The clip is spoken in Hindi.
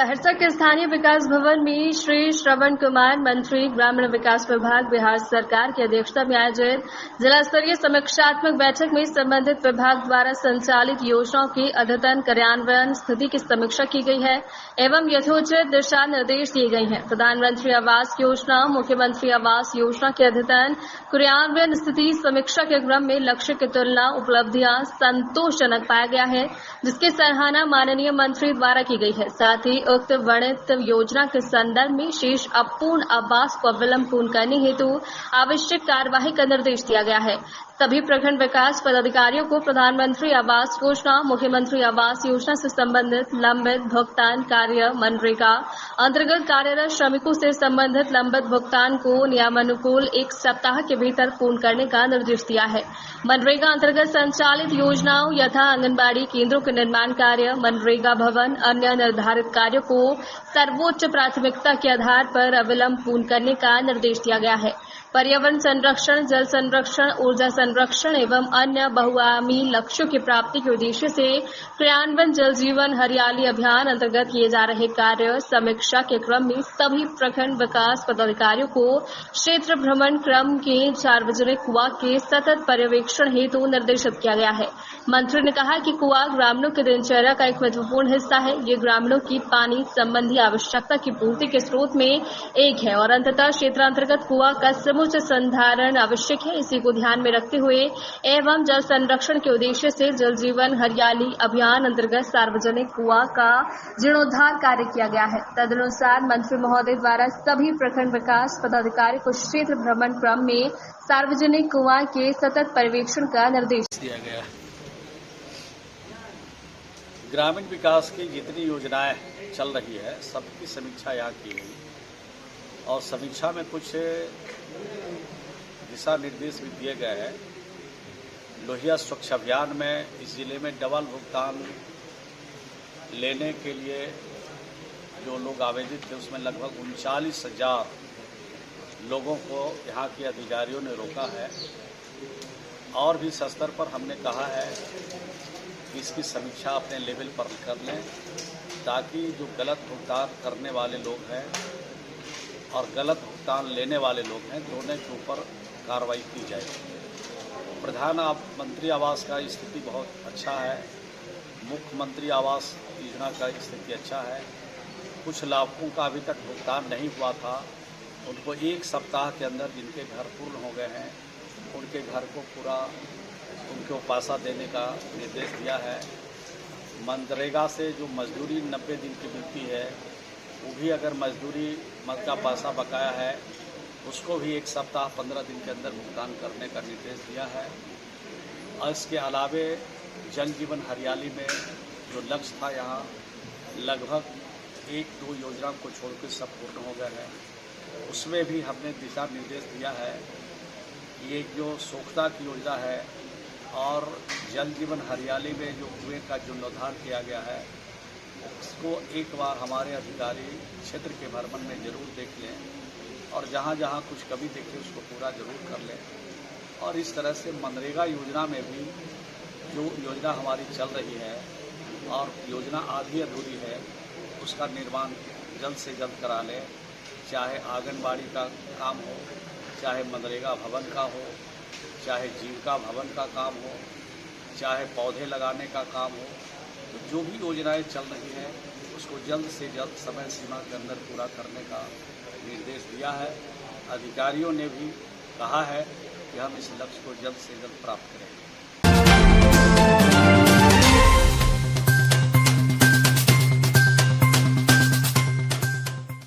सहरसा के स्थानीय विकास भवन में श्री श्रवण कुमार मंत्री ग्रामीण विकास विभाग बिहार सरकार की अध्यक्षता में आयोजित जिला स्तरीय समीक्षात्मक बैठक में संबंधित विभाग द्वारा संचालित योजनाओं की अद्यतन कार्यान्वयन स्थिति की समीक्षा की गई है एवं यथोचित दिशा निर्देश दिए गए हैं। प्रधानमंत्री आवास योजना, मुख्यमंत्री आवास योजना की अद्यतन कार्यान्वयन स्थिति समीक्षा के क्रम में लक्ष्य की तुलना उपलब्धियां संतोषजनक पाया गया है, जिसकी सराहना माननीय मंत्री द्वारा की गई है। साथ ही उक्त वर्णित योजना के संदर्भ में शेष अपूर्ण आवास को विलंब पूर्ण करने हेतु आवश्यक कार्यवाही का निर्देश दिया गया है। सभी प्रखंड विकास पदाधिकारियों को प्रधानमंत्री आवास योजना, मुख्यमंत्री आवास योजना से संबंधित लंबित भुगतान कार्य, मनरेगा अंतर्गत कार्यरत श्रमिकों से संबंधित लंबित भुगतान को नियमानुकूल 1 सप्ताह के भीतर पूर्ण करने का निर्देश दिया है। मनरेगा अंतर्गत संचालित योजनाओं यथा आंगनबाड़ी केंद्रों के निर्माण कार्य, मनरेगा भवन, अन्य निर्धारित कार्यों को सर्वोच्च प्राथमिकता के आधार पर अविलंब पूर्ण करने का निर्देश दिया गया है। पर्यावरण संरक्षण, जल संरक्षण, ऊर्जा संरक्षण एवं अन्य बहुआयामी लक्ष्यों की प्राप्ति के उद्देश्य से क्रियान्वयन जल जीवन हरियाली अभियान अंतर्गत किए जा रहे कार्य समीक्षा के क्रम में सभी प्रखंड विकास पदाधिकारियों को क्षेत्र भ्रमण क्रम के सार्वजनिक कुआं के सतत पर्यवेक्षण हेतु निर्देशित किया गया है। मंत्री ने कहा कि कुआं ग्रामीणों की दिनचर्या का एक महत्वपूर्ण हिस्सा है। ये ग्रामीणों की पानी संबंधी आवश्यकता की पूर्ति के स्रोत में एक है और अंततः क्षेत्रांतर्गत कुआं का समुचित संधारण आवश्यक है। इसी को ध्यान में रखते हुए एवं जल संरक्षण के उद्देश्य से जल जीवन हरियाली अभियान अंतर्गत सार्वजनिक कुआं का जीर्णोद्धार कार्य किया गया है। तदनुसार मंत्री महोदय द्वारा सभी प्रखंड विकास पदाधिकारी को क्षेत्र भ्रमण क्रम में सार्वजनिक कुआं के सतत पर्यवेक्षण का निर्देश दिया गया। ग्रामीण विकास की जितनी योजनाएं चल रही है सबकी समीक्षा यहाँ की गई और समीक्षा में कुछ दिशा निर्देश भी दिए गए हैं। लोहिया स्वच्छ अभियान में इस जिले में डबल भुगतान लेने के लिए जो लोग आवेदित थे उसमें लगभग 39,000 लोगों को यहाँ के अधिकारियों ने रोका है और भी स्तर पर हमने कहा है कि इसकी समीक्षा अपने लेवल पर कर लें ताकि जो गलत भुगतान करने वाले लोग हैं और गलत भुगतान लेने वाले लोग हैं दोनों के ऊपर कार्रवाई की जाए। प्रधानमंत्री आवास का स्थिति बहुत अच्छा है, मुख्यमंत्री आवास योजना का स्थिति अच्छा है। कुछ लाभुकों का अभी तक भुगतान नहीं हुआ था, उनको 1 सप्ताह के अंदर जिनके घर पूर्ण हो गए हैं उनके घर को पूरा उनको पैसा देने का निर्देश दिया है। मनरेगा से जो मजदूरी 90 दिन की मिलती है वो भी अगर मजदूरी का पैसा बकाया है उसको भी 1 सप्ताह 15 दिन के अंदर भुगतान करने का निर्देश दिया है। और इसके अलावे जल जीवन हरियाली में जो लक्ष्य था यहाँ लगभग 1-2 योजना को छोड़कर सब पूर्ण हो गए हैं। उसमें भी हमने दिशा निर्देश दिया है। ये जो सोखता की योजना है और जल जीवन हरियाली में जो कुएं का जीर्णोद्धार किया गया है उसको एक बार हमारे अधिकारी क्षेत्र के भ्रमण में जरूर देख लें और जहाँ जहाँ कुछ कमी देखें उसको पूरा जरूर कर लें। और इस तरह से मनरेगा योजना में भी जो योजना हमारी चल रही है और योजना आधी अधूरी है उसका निर्माण जल्द से जल्द करा लें, चाहे आंगनबाड़ी का काम हो, चाहे मनरेगा भवन का हो, चाहे जीविका भवन का काम हो, चाहे पौधे लगाने का काम हो। तो जो भी योजनाएं चल रही हैं उसको जल्द से जल्द समय सीमा के अंदर पूरा करने का निर्देश दिया है। अधिकारियों ने भी कहा है कि हम इस लक्ष्य को जल्द से जल्द प्राप्त करेंगे।